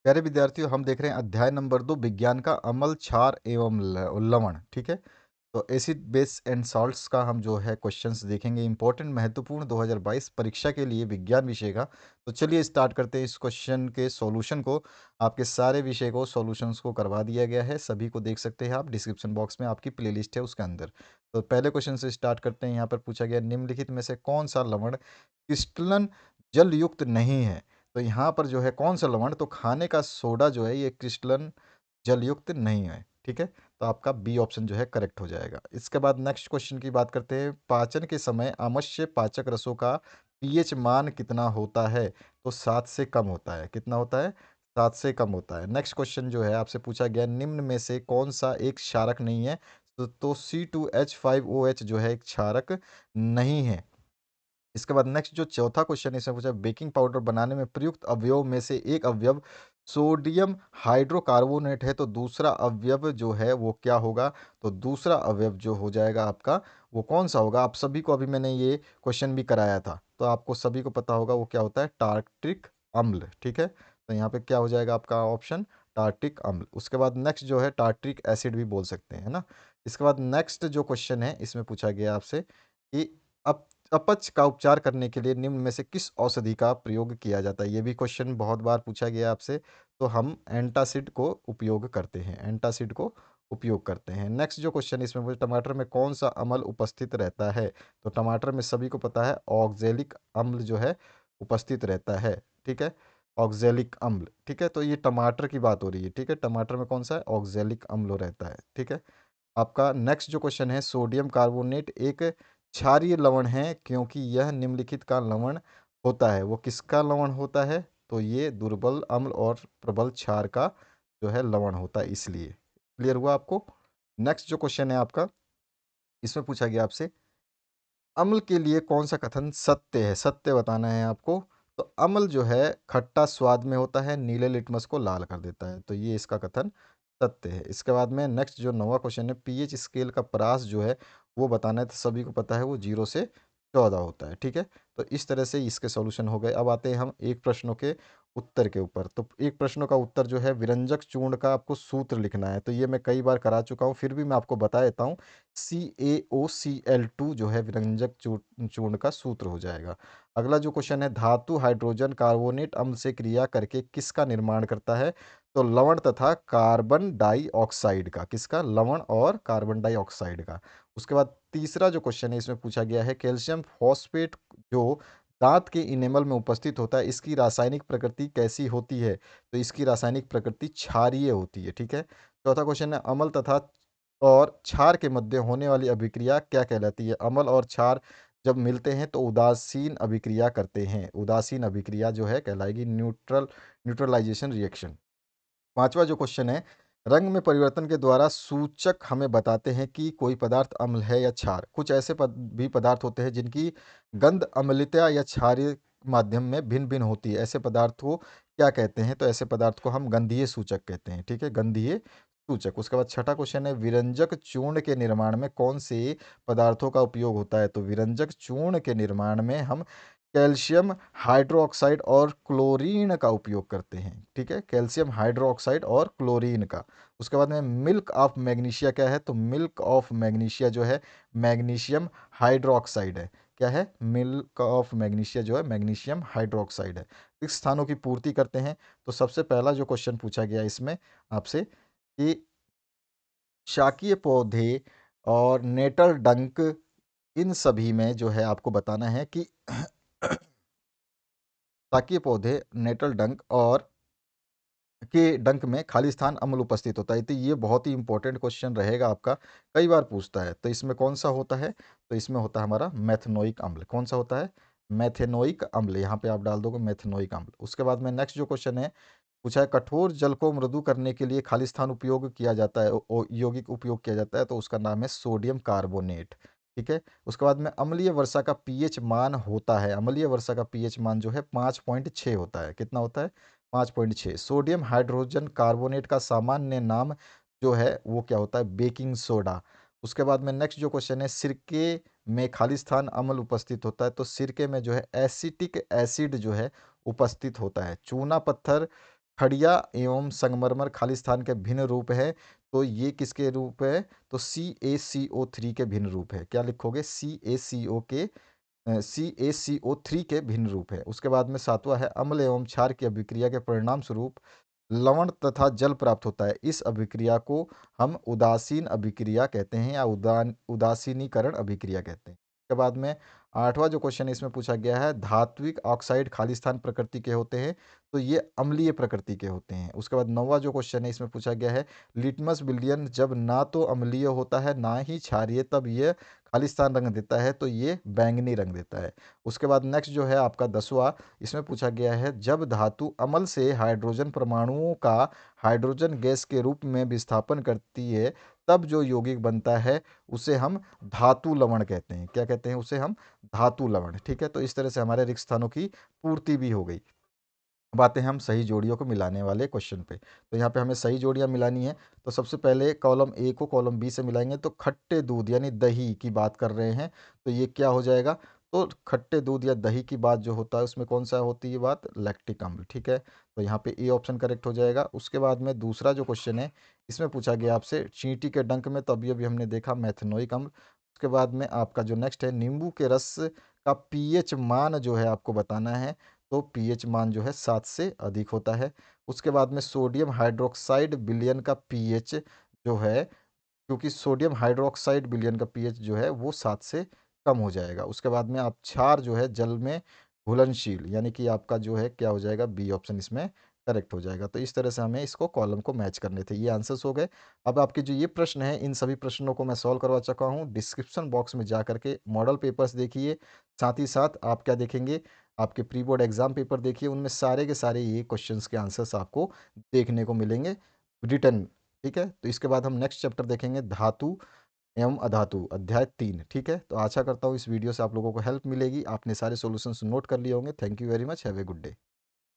प्यारे विद्यार्थियों, हम देख रहे हैं अध्याय नंबर 2 विज्ञान का अम्ल, क्षार एवं लवण। ठीक है, तो एसिड बेस एंड सॉल्ट्स का हम जो है क्वेश्चंस देखेंगे, इंपॉर्टेंट महत्वपूर्ण 2022 परीक्षा के लिए विज्ञान विषय का। तो चलिए स्टार्ट करते हैं इस क्वेश्चन के सॉल्यूशन को। आपके सारे विषय को सॉल्यूशंस को करवा दिया गया है, सभी को देख सकते हैं आप। डिस्क्रिप्शन बॉक्स में आपकी प्लेलिस्ट है, उसके अंदर। तो पहले क्वेश्चन से स्टार्ट करते हैं। यहाँ पर पूछा गया, निम्नलिखित में से कौन सा लवण क्रिस्टलन जल युक्त नहीं है? तो यहाँ पर जो है कौन सा लवण, तो खाने का सोडा जो है ये क्रिस्टलन जलयुक्त नहीं है। ठीक है, तो आपका बी ऑप्शन जो है करेक्ट हो जाएगा। इसके बाद नेक्स्ट क्वेश्चन की बात करते हैं। पाचन के समय आमश्य पाचक रसों का पीएच मान कितना होता है? तो 7 से कम होता है। कितना होता है? 7 से कम होता है। नेक्स्ट क्वेश्चन जो है आपसे पूछा गया, निम्न में से कौन सा एक क्षारक नहीं है? तो C2H5OH जो है एक क्षारक नहीं है। इसके बाद नेक्स्ट जो चौथा क्वेश्चन इसमें पूछा, बेकिंग पाउडर बनाने में प्रयुक्त अवयव में से एक अवयव सोडियम हाइड्रोकार्बोनेट है, तो दूसरा अवयव जो है वो क्या होगा? तो दूसरा अवयव जो हो जाएगा आपका, वो कौन सा होगा? आप सभी को अभी मैंने ये क्वेश्चन भी कराया था, तो आपको सभी को पता होगा वो क्या होता है, टार्ट्रिक अम्ल। ठीक है, तो यहाँ पे क्या हो जाएगा आपका ऑप्शन, टार्ट्रिक अम्ल। उसके बाद नेक्स्ट जो है टार्ट्रिक एसिड भी बोल सकते हैं, है ना। इसके बाद नेक्स्ट जो क्वेश्चन है इसमें पूछा गया आपसे कि अप अपच का उपचार करने के लिए निम्न में से किस औषधि का प्रयोग किया जाता है? ये भी क्वेश्चन बहुत बार पूछा गया आपसे। तो हम एंटासिड को उपयोग करते हैं, एंटासिड को उपयोग करते हैं। नेक्स्ट जो क्वेश्चन इसमें पूछा, टमाटर में कौन सा अम्ल उपस्थित रहता है? तो टमाटर में सभी को पता है ऑक्जेलिक अम्ल जो है उपस्थित रहता है। ठीक है, ऑक्जेलिक अम्ल। ठीक है, तो ये टमाटर की बात हो रही है। ठीक है, टमाटर में कौन सा है, ऑक्जेलिक अम्ल रहता है। ठीक है, आपका नेक्स्ट जो क्वेश्चन है, सोडियम कार्बोनेट एक क्षारीय लवण है क्योंकि यह निम्नलिखित का लवण होता है। वो किसका लवण होता है? तो ये दुर्बल अम्ल और प्रबल क्षार का जो है लवण होता है, इसलिए। क्लियर हुआ आपको? नेक्स्ट जो क्वेश्चन है आपका, इसमें पूछा गया आपसे, अम्ल के लिए कौन सा कथन सत्य है? सत्य बताना है आपको। तो अम्ल जो है खट्टा स्वाद में होता है, नीले लिटमस को लाल कर देता है, तो ये इसका कथन सत्य है। इसके बाद में नेक्स्ट जो नवा क्वेश्चन है, पीएच स्केल का परास जो है वो बताना है, तो सभी को पता है वो 0 से 14 होता है। ठीक है, तो इस तरह से इसके सॉल्यूशन हो गए। अब आते हैं हम एक प्रश्नों के उत्तर के ऊपर। तो एक प्रश्नों का उत्तर जो है, विरंजक चूर्ण का आपको सूत्र लिखना है। तो ये मैं कई बार करा चुका हूँ, फिर भी मैं आपको बता देता हूँ। CaOCl2 जो है विरंजक चूर्ण का सूत्र हो जाएगा। अगला जो क्वेश्चन है, धातु हाइड्रोजन कार्बोनेट अम्ल से क्रिया करके किसका निर्माण करता है? तो लवण तथा कार्बन डाइऑक्साइड का। किसका? लवण और कार्बन डाइऑक्साइड का। उसके बाद तीसरा जो क्वेश्चन है इसमें पूछा गया है, कैल्शियम फॉस्फेट जो दांत के इनेमल में उपस्थित होता है, इसकी रासायनिक प्रकृति कैसी होती है? तो इसकी रासायनिक प्रकृति क्षारीय होती है। ठीक है, चौथा क्वेश्चन है, अम्ल तथा और क्षार के मध्य होने वाली अभिक्रिया क्या कहलाती है? अम्ल और क्षार जब मिलते हैं तो उदासीन अभिक्रिया करते हैं। उदासीन अभिक्रिया जो है कहलाएगी न्यूट्रलाइजेशन रिएक्शन। पांचवा जो क्वेश्चन है, रंग में परिवर्तन के द्वारा सूचक हमें बताते हैं कि कोई पदार्थ अम्ल है या क्षार। कुछ ऐसे भी पदार्थ होते हैं जिनकी गंध अम्लता या क्षारीय माध्यम में भिन्न भिन्न होती है। ऐसे पदार्थ को क्या कहते हैं? तो ऐसे पदार्थ को हम गंधीय सूचक कहते हैं। ठीक है, गंधीय सूचक। उसके बाद छठा क्वेश्चन है, विरंजक चूर्ण के निर्माण में कौन से पदार्थों का उपयोग होता है? तो विरंजक चूर्ण के निर्माण में हम कैल्शियम हाइड्रोक्साइड और क्लोरीन का उपयोग करते हैं। ठीक है, कैल्शियम हाइड्रोक्साइड और क्लोरीन का। उसके बाद में मिल्क ऑफ मैग्नीशिया क्या है? तो मिल्क ऑफ मैग्नीशिया जो है मैग्नीशियम हाइड्रोक्साइड है। क्या है? मिल्क ऑफ मैग्नीशिया जो है मैग्नीशियम हाइड्रोक्साइड है। किस स्थानों की पूर्ति करते हैं? तो सबसे पहला जो क्वेश्चन पूछा गया इसमें आपसे कि शाकीय पौधे और नेटल डंक, इन सभी में जो है आपको बताना है कि शाकीय पौधे, नेटल डंक और के डंक में खाली स्थान अम्ल उपस्थित होता है। तो ये बहुत ही इंपॉर्टेंट क्वेश्चन रहेगा आपका, कई बार पूछता है। तो इसमें कौन सा होता है? तो इसमें होता है हमारा मेथनोइक अम्ल। कौन सा होता है? मेथेनोइक अम्ल। यहाँ पे आप डाल दोगे मेथनोइक अम्ल। उसके बाद में नेक्स्ट जो क्वेश्चन है पूछा है, कठोर जल को मृदु करने के लिए खाली स्थान उपयोग किया जाता है, यौगिक उपयोग किया जाता है, तो उसका नाम है सोडियम कार्बोनेट। ठीक है, उसके बाद में अम्लीय वर्षा का पीएच मान होता है, अम्लीय वर्षा का पीएच मान जो है 5.6 होता है। कितना होता है? 5.6। सोडियम हाइड्रोजन कार्बोनेट का सामान्य नाम जो है वो क्या होता है? Baking soda. उसके बाद में नेक्स्ट जो क्वेश्चन है, सिरके में खाली स्थान अम्ल उपस्थित होता है, तो सिरके में जो है एसिटिक एसिड जो है उपस्थित होता है। चूना पत्थर खड़िया एवं संगमरमर खालिस्तान के भिन्न रूप है, तो ये किसके रूप है? तो CaCO3 के भिन्न रूप है। क्या लिखोगे? CaCO3 के भिन्न रूप है। उसके बाद में सातवां है, अम्ल एवं क्षार की अभिक्रिया के परिणाम स्वरूप लवण तथा जल प्राप्त होता है। इस अभिक्रिया को हम उदासीन अभिक्रिया कहते हैं या उदासीनीकरण अभिक्रिया कहते हैं। उसके बाद में आठवां जो क्वेश्चन इसमें पूछा गया है, धात्विक ऑक्साइड खालिस्तान प्रकृति के होते हैं, तो ये अम्लीय प्रकृति के होते हैं। उसके बाद नौवां जो क्वेश्चन है इसमें पूछा गया है, लिटमस विलयन जब ना तो अम्लीय होता है ना ही क्षारीय, तब ये खालिस्तान रंग देता है, तो ये बैंगनी रंग देता है। उसके बाद नेक्स्ट जो है आपका 10वां, इसमें पूछा गया है, जब धातु अम्ल से हाइड्रोजन परमाणुओं का हाइड्रोजन गैस के रूप में विस्थापन करती है, तब जो यौगिक बनता है उसे हम धातु लवण कहते हैं। क्या कहते हैं? उसे हम धातु लवण। ठीक है, तो इस तरह से हमारे रिक्त स्थानों की पूर्ति भी हो गई। अब आते हैं हम सही जोड़ियों को मिलाने वाले क्वेश्चन पे। तो यहाँ पे हमें सही जोड़ियाँ मिलानी है। तो सबसे पहले कॉलम ए को कॉलम बी से मिलाएंगे, तो खट्टे दूध यानी दही की बात कर रहे हैं, तो ये क्या हो जाएगा? तो खट्टे दूध या दही की बात जो होता है उसमें कौन सा होती है बात? लैक्टिक अम्ल। ठीक है, तो यहाँ पे ए ऑप्शन करेक्ट हो जाएगा। उसके बाद में दूसरा जो क्वेश्चन है इसमें पूछा गया आपसे चींटी के डंक में, तो अभी अभी हमने देखा मैथनोइक अम्ल। उसके बाद में आपका जो नेक्स्ट है, नींबू के रस का पीएच मान जो है आपको बताना है, तो पीएच मान जो है 7 से अधिक होता है। उसके बाद में सोडियम हाइड्रोक्साइड विलयन का पीएच जो है, क्योंकि सोडियम हाइड्रोक्साइड विलयन का पीएच जो है वो 7 से कम हो जाएगा। उसके बाद में आप क्षार जो है जल में घुलनशील, यानी कि आपका जो है क्या हो जाएगा? बी ऑप्शन इसमें करेक्ट हो जाएगा। तो इस तरह से हमें इसको कॉलम को मैच करने थे। ये आंसर्स हो गए। अब आपके जो ये प्रश्न है, इन सभी प्रश्नों को मैं सॉल्व करवा चुका हूँ। डिस्क्रिप्शन बॉक्स में जा करके मॉडल पेपर्स देखिए, साथ ही साथ आप क्या देखेंगे? आपके प्री बोर्ड एग्जाम पेपर देखिए, उनमें सारे के सारे ये क्वेश्चंस के आंसर्स आपको देखने को मिलेंगे रिटर्न। ठीक है, तो इसके बाद हम नेक्स्ट चैप्टर देखेंगे, धातु एवं अधातु, अध्याय 3। ठीक है, तो आशा करता हूँ इस वीडियो से आप लोगों को हेल्प मिलेगी। आपने सारे सॉल्यूशंस नोट कर लिए होंगे। Thank you very much. Have a good day.